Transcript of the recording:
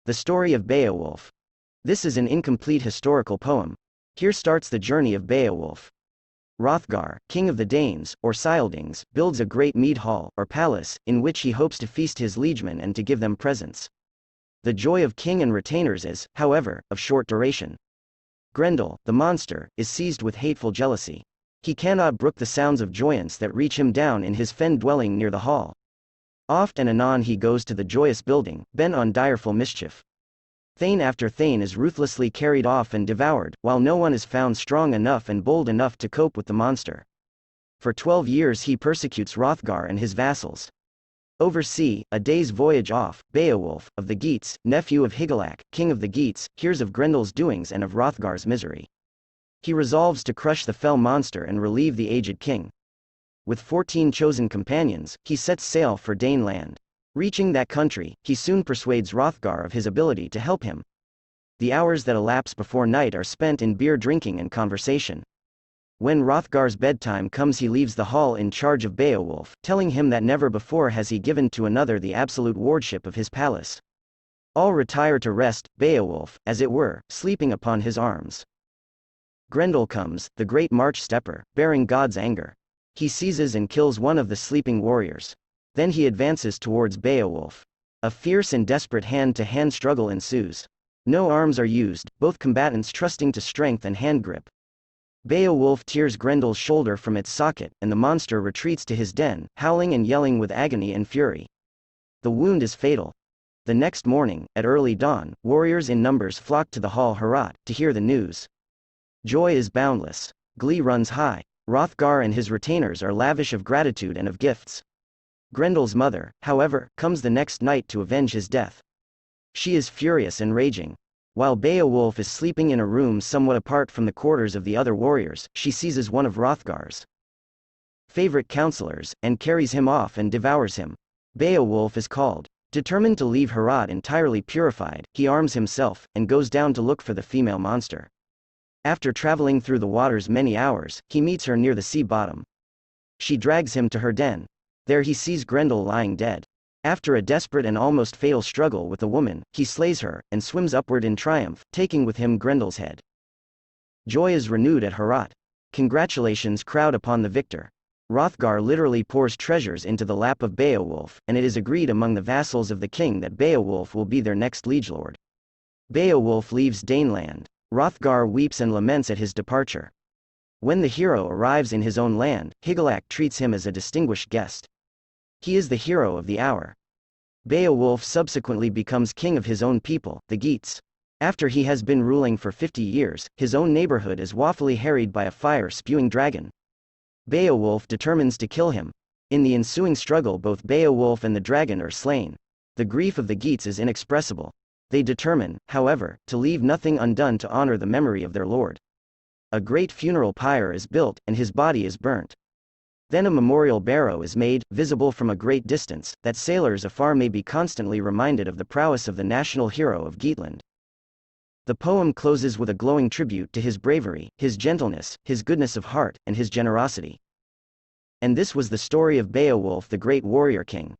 The Story of Beowulf. This is an incomplete historical poem. Here starts the journey of Beowulf. Hrothgar, king of the Danes, or Scyldings, builds a great mead-hall, or palace, in which he hopes to feast his liegemen and to give them presents. The joy of king and retainers is, however, of short duration. Grendel, the monster, is seized with hateful jealousy. He cannot brook the sounds of joyance that reach him down in his fen-dwelling near the hall. Oft and anon he goes to the joyous building, bent on direful mischief. Thane after Thane is ruthlessly carried off and devoured, while no one is found strong enough and bold enough to cope with the monster. For 12 years he persecutes Hrothgar and his vassals. Over sea, a day's voyage off, Beowulf, of the Geats, nephew of Higelac, king of the Geats, hears of Grendel's doings and of Hrothgar's misery. He resolves to crush the fell monster and relieve the aged king. With 14 chosen companions, he sets sail for Dane land. Reaching that country, he soon persuades Hrothgar of his ability to help him. The hours that elapse before night are spent in beer drinking and conversation. When Hrothgar's bedtime comes, he leaves the hall in charge of Beowulf, telling him that never before has he given to another the absolute wardship of his palace. All retire to rest, Beowulf, as it were, sleeping upon his arms. Grendel comes, the great march stepper, bearing God's anger. He seizes and kills one of the sleeping warriors. Then he advances towards Beowulf. A fierce and desperate hand-to-hand struggle ensues. No arms are used, both combatants trusting to strength and hand grip. Beowulf tears Grendel's shoulder from its socket, and the monster retreats to his den, howling and yelling with agony and fury. The wound is fatal. The next morning, at early dawn, warriors in numbers flock to the hall Herat, to hear the news. Joy is boundless. Glee runs high. Hrothgar and his retainers are lavish of gratitude and of gifts. Grendel's mother, however, comes the next night to avenge his death. She is furious and raging. While Beowulf is sleeping in a room somewhat apart from the quarters of the other warriors, she seizes one of Hrothgar's favorite counselors, and carries him off and devours him. Beowulf is called. Determined to leave Herat entirely purified, he arms himself, and goes down to look for the female monster. After traveling through the waters many hours, he meets her near the sea bottom. She drags him to her den. There he sees Grendel lying dead. After a desperate and almost fatal struggle with the woman, he slays her, and swims upward in triumph, taking with him Grendel's head. Joy is renewed at Herat. Congratulations crowd upon the victor. Hrothgar literally pours treasures into the lap of Beowulf, and it is agreed among the vassals of the king that Beowulf will be their next liegelord. Beowulf leaves Daneland. Hrothgar weeps and laments at his departure. When the hero arrives in his own land, Higelac treats him as a distinguished guest. He is the hero of the hour. Beowulf subsequently becomes king of his own people, the Geats. After he has been ruling for 50 years, his own neighborhood is woefully harried by a fire-spewing dragon. Beowulf determines to kill him. In the ensuing struggle, both Beowulf and the dragon are slain. The grief of the Geats is inexpressible. They determine, however, to leave nothing undone to honor the memory of their lord. A great funeral pyre is built, and his body is burnt. Then a memorial barrow is made, visible from a great distance, that sailors afar may be constantly reminded of the prowess of the national hero of Geatland. The poem closes with a glowing tribute to his bravery, his gentleness, his goodness of heart, and his generosity. And this was the story of Beowulf, the great warrior king.